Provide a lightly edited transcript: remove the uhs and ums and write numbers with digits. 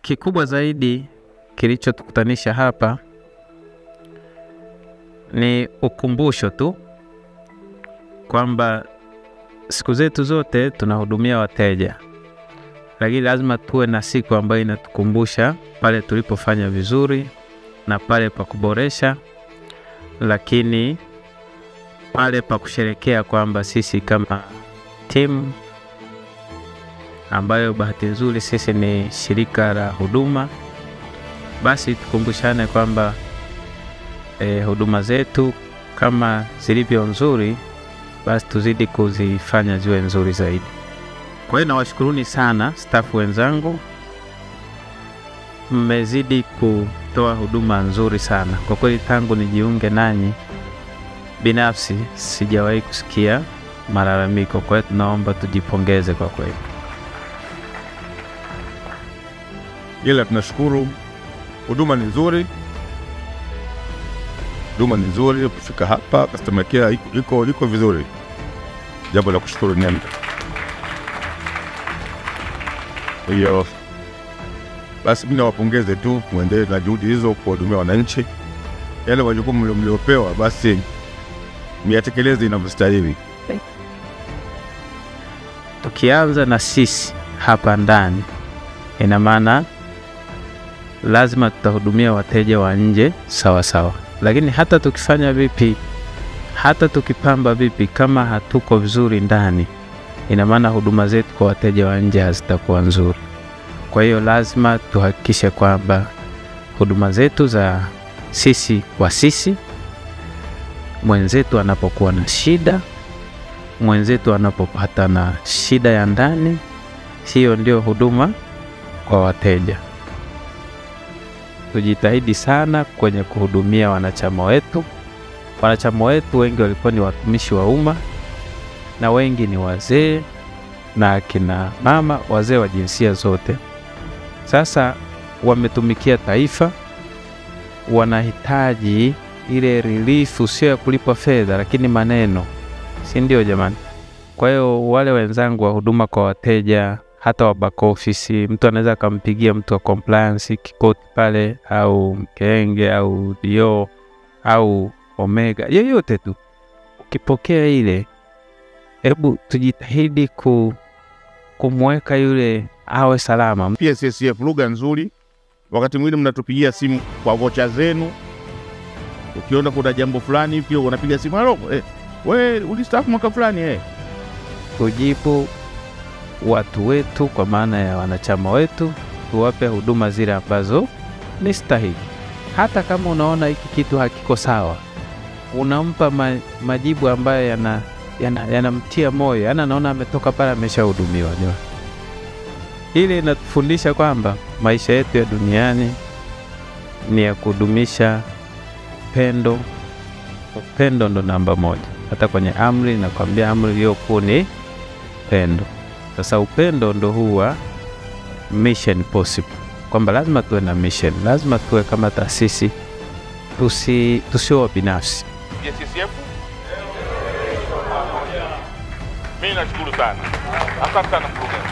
Kikubwa zaidi kilichotukutanisha hapa ni ukumbusho tu kwamba siku zetu zote tunahudumia wateja, lakini lazima tuwe na siku ambayo inatukumbusha pale tulipofanya vizuri na pale pa kuboresha, lakini pale pa kusherehekea kwamba sisi kama timu ambayo bahati nzuri sisi ni shirika la huduma, basi tukumbushane kwamba huduma zetu kama zilivyo nzuri, basi tuzidi kuzifanya ziwe nzuri zaidi. Kwa hiyo nawashukuruni sana staff wenzangu, mmezidi kutoa huduma nzuri sana. Kwa kweli tangu nijiunge nanyi binafsi sijawahi kusikia malalamiko. Kwa hiyo tunaomba tujipongeze kwa kweli. Ila tunashukuru, huduma ni nzuri. Huduma ni nzuri, kufika hapa customer care iko vizuri. Jambo la kushukuru ni nini? Hiyo basi mimi nawapongeze tu, muendelee na juhudi hizo kuhudumia wananchi. Yale majukumu mliopewa basi myatekeleze inavyostahili. Tukianza na sisi hapa ndani, ina maana lazima tutahudumia wateja wa nje sawa sawa. Lakini hata tukifanya vipi, hata tukipamba vipi, kama hatuko vizuri ndani, ina maana huduma zetu kwa wateja wa nje hazitakuwa nzuri. Kwa hiyo lazima tuhakikishe kwamba huduma zetu za sisi kwa sisi, mwenzetu anapokuwa na shida, mwenzetu anapopata na shida ya ndani, hiyo ndio huduma kwa wateja. Tujitahidi sana kwenye kuhudumia wanachama wetu. Wanachama wetu wengi walikuwa ni watumishi wa umma, na wengi ni wazee na akina mama, wazee wa jinsia zote. Sasa wametumikia taifa, wanahitaji ile relief, sio ya kulipwa fedha lakini maneno, si ndio jamani? Kwa hiyo wale wenzangu wa huduma kwa wateja, hata wa back office, mtu anaweza kumpigia mtu wa compliance Kikoti pale au Mkenge au Dio au Omega, yoyote tu, ukipokea ile, hebu tujitahidi kumweka yule awe salama. PSSF lugha nzuri. Wakati mwingine mnatupigia simu kwa vocha zenu, ukiona kuna jambo fulani pia unapiga simu, halo wewe ulistaafu mwaka fulani kujibu watu wetu, kwa maana ya wanachama wetu, tuwape huduma zile ambazo ni stahili. Hata kama unaona hiki kitu hakiko sawa, unampa majibu ambayo yanamtia moyo, anaona ametoka pale ameshahudumiwa. Ile inatufundisha kwamba maisha yetu ya duniani ni ya kudumisha upendo. Upendo ndo namba moja. Hata kwenye amri nakwambia amri hiyo kuu ni upendo. Sasa upendo ndo huwa mission possible, kwamba lazima tuwe na mission, lazima tuwe kama taasisi, tusiwe binafsi. PSSF mimi nashukuru sana. Asante sana mkurugenzi.